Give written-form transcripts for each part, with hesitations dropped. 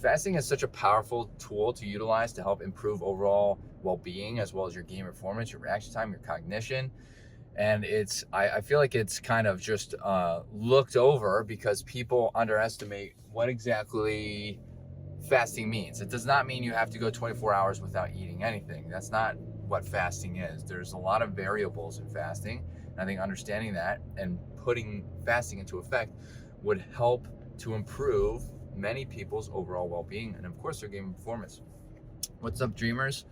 Fasting is such a powerful tool to utilize to help improve overall well-being, as well as your game performance, your reaction time, your cognition. And I feel like it's kind of just looked over because people underestimate what exactly fasting means. It does not mean you have to go 24 hours without eating anything. That's not what fasting is. There's a lot of variables in fasting. And I think understanding that and putting fasting into effect would help to improve many people's overall well-being and, of course, their game performance. What's up, dreamers?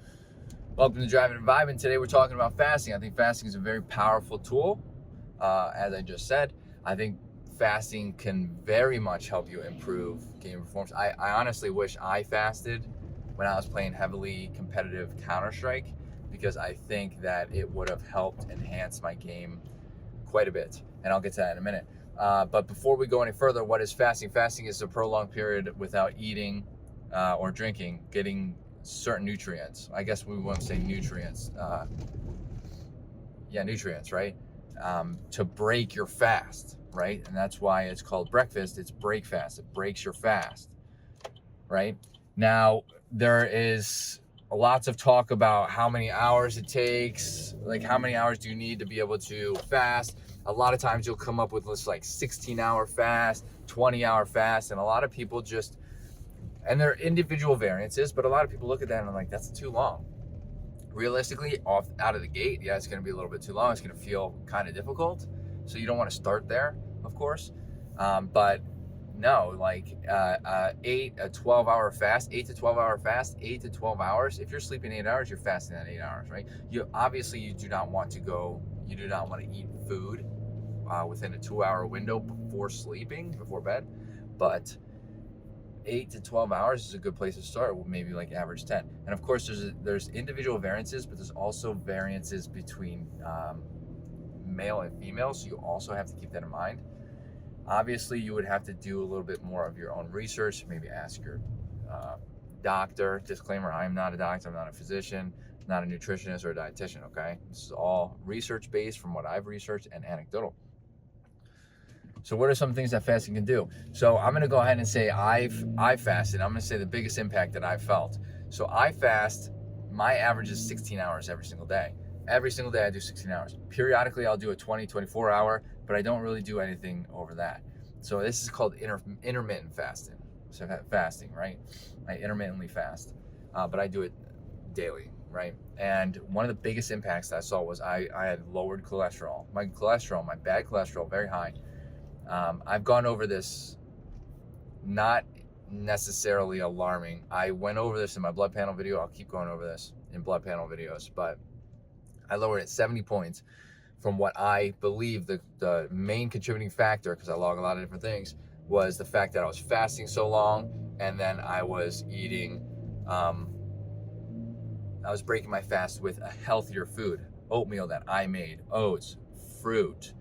Welcome to Driving and Vibing. Today we're talking about fasting. I think fasting is a very powerful tool. As I just said, I think fasting can very much help you improve game performance. I honestly wish I fasted when I was playing heavily competitive Counter-Strike, because I think that it would have helped enhance my game quite a bit. And I'll get to that in a minute. But before we go any further, what is fasting? Fasting is a prolonged period without eating or drinking, getting certain nutrients. I guess we won't say nutrients. Nutrients, right? To break your fast, right? And that's why it's called breakfast. It's break fast. It breaks your fast, right? Now, there is lots of talk about how many hours it takes, like how many hours do you need to be able to fast. A lot of times you'll come up with this like 16-hour fast, 20-hour fast, and a lot of people just, and there are individual variances, but a lot of people look at that and I'm like, that's too long. Realistically, out of the gate, yeah, it's going to be a little bit too long. It's going to feel kind of difficult. So you don't want to start there, of course. But no, like 8 to 12 hour fast, 8 to 12 hours. If you're sleeping 8 hours, you're fasting at 8 hours, right? You do not want to eat food within a 2-hour window before bed. But 8 to 12 hours is a good place to start, maybe like average 10. And of course, there's individual variances, but there's also variances between male and female, so you also have to keep that in mind. Obviously, you would have to do a little bit more of your own research, maybe ask your doctor. Disclaimer, I am not a doctor, I'm not a physician, not a nutritionist or a dietitian, okay? This is all research-based from what I've researched and anecdotal. So what are some things that fasting can do? So I'm going to go ahead and say I fasted. I'm going to say the biggest impact that I've felt. So I fast, my average is 16 hours every single day. Every single day I do 16 hours. Periodically I'll do a 24 hour, but I don't really do anything over that. So this is called intermittent fasting. So fasting, right? I intermittently fast, but I do it daily, right? And one of the biggest impacts that I saw was I had lowered cholesterol. My bad cholesterol, very high. I've gone over this, not necessarily alarming. I went over this in my blood panel video. I'll keep going over this in blood panel videos, but I lowered it 70 points from what I believe the main contributing factor, because I log a lot of different things, was the fact that I was fasting so long, and then I was eating, I was breaking my fast with a healthier food, oatmeal that I made, oats, fruit,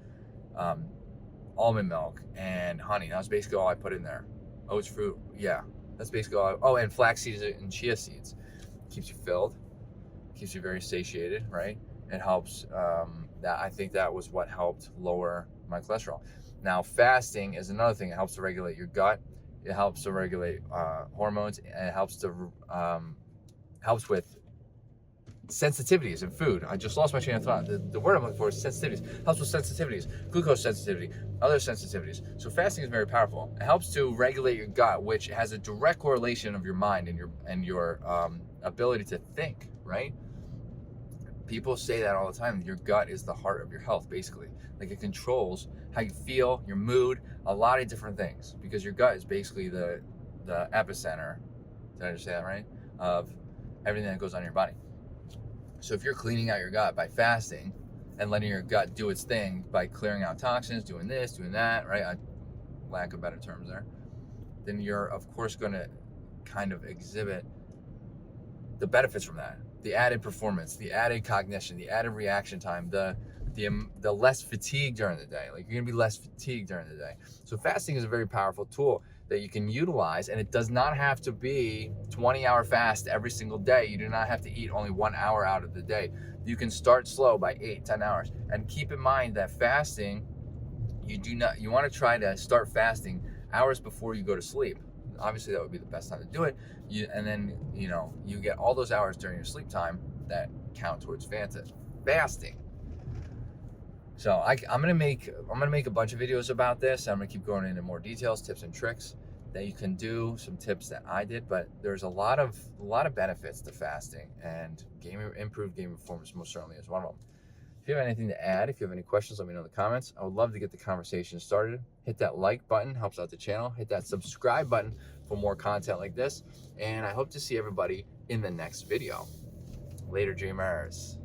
almond milk, and honey. That was basically all I put in there. Oats, fruit, yeah. That's basically all. And flax seeds and chia seeds. Keeps you filled. Keeps you very satiated, right? It helps. I think that was what helped lower my cholesterol. Now, fasting is another thing. It helps to regulate your gut. It helps to regulate hormones, and it helps with sensitivities in food. I just lost my train of thought. The word I'm looking for is sensitivities. Helps with sensitivities, glucose sensitivity, other sensitivities. So fasting is very powerful. It helps to regulate your gut, which has a direct correlation of your mind and your ability to think, right? People say that all the time. Your gut is the heart of your health, basically. Like, it controls how you feel, your mood, a lot of different things, because your gut is basically the epicenter, did I just say that right, of everything that goes on in your body. So if you're cleaning out your gut by fasting and letting your gut do its thing by clearing out toxins, doing this, doing that, right? Lack of better terms there. Then you're, of course, going to kind of exhibit the benefits from that. The added performance, the added cognition, the added reaction time, the less fatigue during the day. Like, you're going to be less fatigued during the day. So fasting is a very powerful tool that you can utilize, and it does not have to be 20-hour fast every single day. You do not have to eat only 1 hour out of the day. You can start slow by 8-10 hours. And keep in mind that fasting, you want to try to start fasting hours before you go to sleep. obviously that would be the best time to do it. And then, you get all those hours during your sleep time that count towards fasting. So I'm gonna make a bunch of videos about this. I'm gonna keep going into more details, tips and tricks that you can do, some tips that I did, but there's a lot of benefits to fasting, and improved game performance most certainly is one of them. If you have anything to add, if you have any questions, let me know in the comments. I would love to get the conversation started. Hit that like button, helps out the channel. Hit that subscribe button for more content like this, and I hope to see everybody in the next video. Later, dreamers.